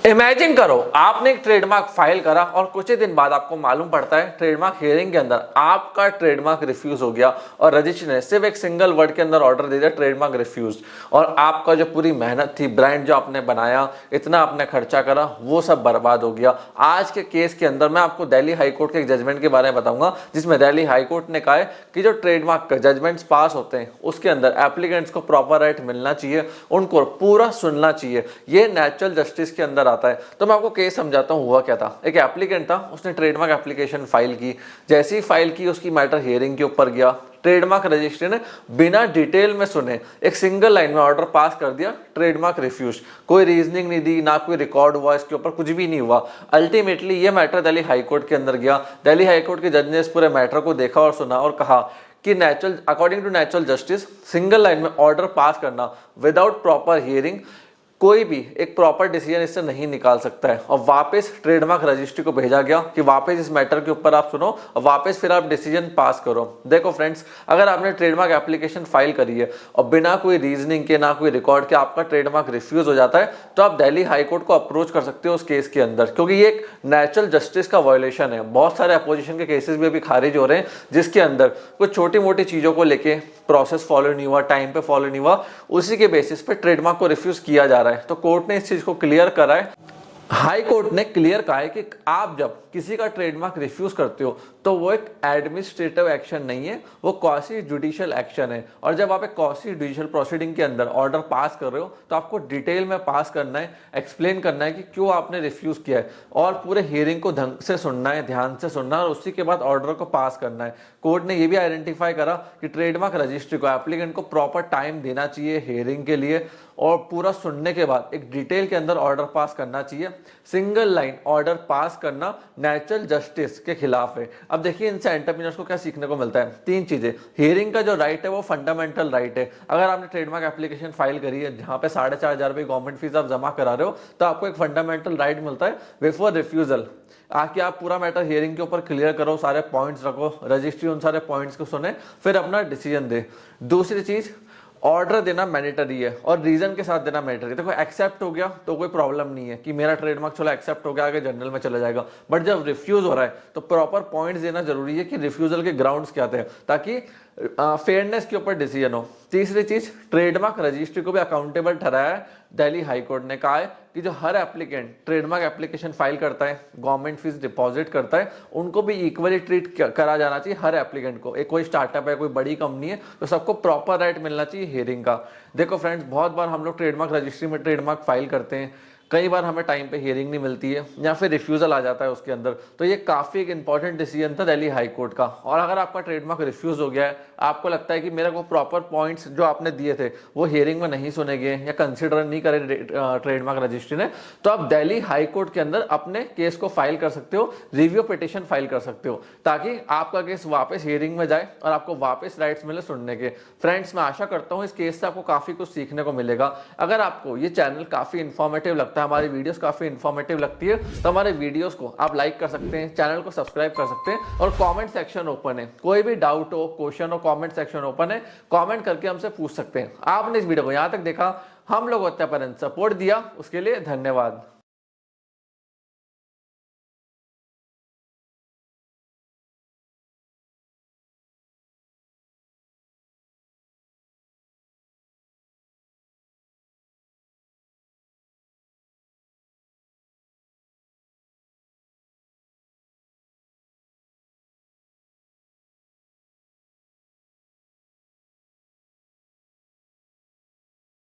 Imagine करो आपने एक ट्रेडमार्क फाइल करा और कुछ ही दिन बाद आपको मालूम पड़ता है ट्रेडमार्क हियरिंग के अंदर आपका ट्रेडमार्क रिफ्यूज हो गया और रजिस्ट्री ने सिर्फ एक सिंगल वर्ड के अंदर ऑर्डर दे दिया ट्रेडमार्क रिफ्यूज। और आपका जो पूरी मेहनत थी, ब्रांड जो आपने बनाया, इतना आपने खर्चा करा, वो सब बर्बाद हो गया। आज के केस के अंदर मैं आपको दिल्ली हाईकोर्ट के एक जजमेंट के बारे में बताऊंगा जिसमें दिल्ली हाईकोर्ट ने कहा है कि जो ट्रेडमार्क का जजमेंट्स पास होते हैं उसके अंदर एप्लीकेंट्स को प्रॉपर राइट मिलना चाहिए, उनको पूरा सुनना चाहिए। ये नेचुरल जस्टिस के अंदर आता है। तो मैं आपको केस समझाता हूँ हुआ क्या था। एक एप्लीकेंट था, उसने ट्रेडमार्क एप्लीकेशन फाइल की। जैसी फाइल की उसकी मैटर हियरिंग के ऊपर गया। ट्रेडमार्क रजिस्ट्री ने बिना डिटेल में सुने एक सिंगल लाइन में ऑर्डर पास कर दिया ट्रेडमार्क रिफ्यूज। कोई रीजनिंग नहीं दी, ना कोई रिकॉर्ड हुआ, इसके ऊपर कुछ भी नहीं हुआ। अल्टीमेटली ये मैटर दिल्ली हाईकोर्ट के अंदर गया। दिल्ली हाईकोर्ट के जज ने इस पूरे मैटर को देखा और सुना और कहा कि according to natural justice single line में ऑर्डर पास करना विदाउट प्रॉपर हियरिंग कोई भी एक प्रॉपर डिसीजन इससे नहीं निकाल सकता है। और वापस ट्रेडमार्क रजिस्ट्री को भेजा गया कि वापस इस मैटर के ऊपर आप सुनो और वापस फिर आप डिसीजन पास करो। देखो फ्रेंड्स, अगर आपने ट्रेडमार्क एप्लीकेशन फाइल करी है और बिना कोई रीजनिंग के, ना कोई रिकॉर्ड के आपका ट्रेडमार्क रिफ्यूज हो जाता है तो आप दिल्ली हाईकोर्ट को अप्रोच कर सकते हो उस केस के अंदर, क्योंकि ये एक नेचुरल जस्टिस का वायोलेशन है। बहुत सारे अपोजिशन के केसेस भी अभी खारिज हो रहे हैं जिसके अंदर कुछ छोटी मोटी चीजों को लेके प्रोसेस फॉलो नहीं हुआ, टाइम पे फॉलो नहीं हुआ, उसी के बेसिस पे ट्रेडमार्क को रिफ्यूज किया जा रहा है। तो कोर्ट ने इस चीज को क्लियर करा है। हाई कोर्ट ने क्लियर कहा है कि आप जब किसी का ट्रेडमार्क रिफ्यूज करते हो तो वो एक एडमिनिस्ट्रेटिव एक्शन नहीं है, वो क्वासी जुडिशियल एक्शन है। और जब आप एक क्वासी जुडिशियल प्रोसीडिंग के अंदर ऑर्डर पास कर रहे हो तो आपको डिटेल में पास करना है, एक्सप्लेन करना है कि क्यों आपने रिफ्यूज किया है और पूरे हियरिंग को ढंग से सुनना है, ध्यान से सुनना है और उसी के बाद ऑर्डर को पास करना है। कोर्ट ने यह भी आइडेंटिफाई करा कि ट्रेडमार्क रजिस्ट्री को एप्लीकेंट को प्रॉपर टाइम देना चाहिए हियरिंग के लिए और पूरा सुनने के बाद एक डिटेल के अंदर ऑर्डर पास करना चाहिए। सिंगल लाइन ऑर्डर पास करना नेचुरल जस्टिस के खिलाफ है। अब देखिए इनसे एंटरप्रेन्योर्स को क्या सीखने को मिलता है। तीन चीजें। हियरिंग का जो राइट है वो फंडामेंटल राइट है। अगर आपने ट्रेडमार्क एप्लीकेशन फाइल करी है जहां पे 4,500 रुपए गवर्नमेंट फीस आप जमा करा रहे हो तो आपको एक फंडामेंटल राइट मिलता है बिफोर रिफ्यूजल। आके आप पूरा मैटर हियरिंग के ऊपर क्लियर करो, सारे पॉइंट्स रखो, रजिस्ट्री उन सारे पॉइंट्स को सुने, फिर अपना डिसीजन दे। दूसरी चीज, ऑर्डर देना मैंडेटरी है और रीजन के साथ देना मैंडेटरी है। देखो एक्सेप्ट हो गया तो कोई प्रॉब्लम नहीं है कि मेरा ट्रेडमार्क चलो एक्सेप्ट हो गया, आगे जनरल में चला जाएगा। बट जब रिफ्यूज हो रहा है तो प्रॉपर पॉइंट्स देना जरूरी है कि रिफ्यूजल के ग्राउंड्स क्या थे, ताकि फेयरनेस के ऊपर डिसीजन हो। तीसरी चीज, ट्रेडमार्क रजिस्ट्री को भी अकाउंटेबल ठहराया है। दिल्ली हाईकोर्ट ने कहा है कि जो हर एप्लीकेंट ट्रेडमार्क एप्लीकेशन फाइल करता है, गवर्नमेंट फीस डिपॉजिट करता है, उनको भी इक्वली ट्रीट करा जाना चाहिए हर एप्लीकेंट को। एक कोई स्टार्टअप है, कोई बड़ी कंपनी है, तो सबको प्रॉपर राइट मिलना चाहिए हियरिंग का। देखो फ्रेंड्स, बहुत बार हम लोग ट्रेडमार्क रजिस्ट्री में ट्रेडमार्क फाइल करते हैं, कई बार हमें टाइम पे हियरिंग नहीं मिलती है या फिर रिफ्यूजल आ जाता है उसके अंदर। तो ये काफी एक इंपॉर्टेंट डिसीजन था दिल्ली हाई कोर्ट का। और अगर आपका ट्रेडमार्क रिफ्यूज हो गया है, आपको लगता है कि मेरे को प्रॉपर पॉइंट्स जो आपने दिए थे वो हियरिंग में नहीं सुने गए या कंसिडर नहीं करे ट्रेडमार्क रजिस्ट्री ने, तो आप दिल्ली हाई कोर्ट के अंदर अपने केस को फाइल कर सकते हो, रिव्यू पिटिशन फाइल कर सकते हो, ताकि आपका केस वापस हियरिंग में जाए और आपको वापस राइट्स मिले सुनने के। फ्रेंड्स, मैं आशा करता हूँ इस केस से आपको काफी कुछ सीखने को मिलेगा। अगर आपको ये चैनल काफी इन्फॉर्मेटिव लगता है, हमारी वीडियोस काफी इन्फॉर्मेटिव लगती है, तो हमारे वीडियोस को आप लाइक कर सकते हैं, चैनल को सब्सक्राइब कर सकते हैं और कमेंट सेक्शन ओपन है। कोई भी डाउट हो, क्वेश्चन हो, कमेंट सेक्शन ओपन है, कमेंट करके हमसे पूछ सकते हैं। आपने इस वीडियो को यहां तक देखा, हम लोग सपोर्ट दिया, उसके लिए धन्यवाद।